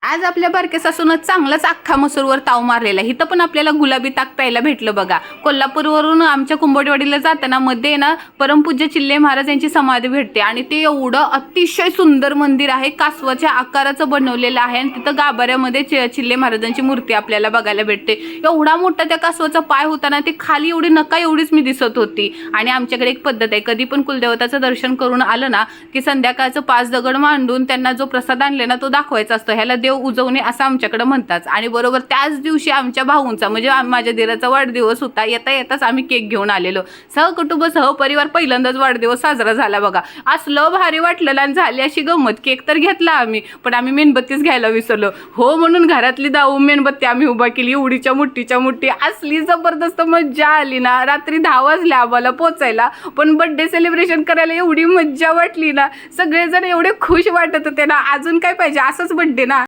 आज आपल्या बारक्या सासून चांगलाच अख्खा मसूरवर ताव मारलेला. इथं पण आपल्याला गुलाबी ताक प्यायला भेटलं बघा. कोल्हापूरवरून आमच्या कुंभटवाडीला जाताना मध्ये ना परमपूज्य चिल्ले महाराज यांची समाधी भेटते आणि ते एवढं अतिशय सुंदर मंदिर आहे, कासवाच्या आकाराचं बनवलेलं आहे आणि तिथं गाभाऱ्यामध्ये चिल्ले महाराजांची मूर्ती आपल्याला बघायला भेटते. एवढा मोठा त्या कासवाचा पाय होता ना, ते खाली एवढी नका एवढीच मी दिसत होती. आणि आमच्याकडे एक पद्धत आहे, कधी पण कुलदेवताचं दर्शन करून आलं ना की संध्याकाळचं 5 दगड मांडून त्यांना जो प्रसाद आणले ना तो दाखवायचा असतो. ह्याला देव उजवणे असं आमच्याकडे म्हणतात. आणि बरोबर त्याच दिवशी आमच्या भाऊंचा म्हणजे माझ्या दिराचा वाढदिवस होता. येता येताच आम्ही केक घेऊन आलेलो. सहकुटुंब सहपरिवार पहिल्यांदाच वाढदिवस साजरा झाला बघा. असलं भारी वाटलं आणि झाली अशी गंमत. केक तर घेतला आम्ही, पण आम्ही मेणबत्तीच घ्यायला विसरलो. हो म्हणून घरातली दाऊ मेणबत्ती आम्ही उभा केली, एवढीच्या मोठीच्या मोठी. असली जबरदस्त मज्जा आली ना. रात्री 10 वाजले आम्हाला पोचायला, पण बर्थडे सेलिब्रेशन करायला एवढी मज्जा वाटली ना. सगळेजण एवढे खुश वाटत होते ना. अजून काय पाहिजे, असंच बर्थडे ना.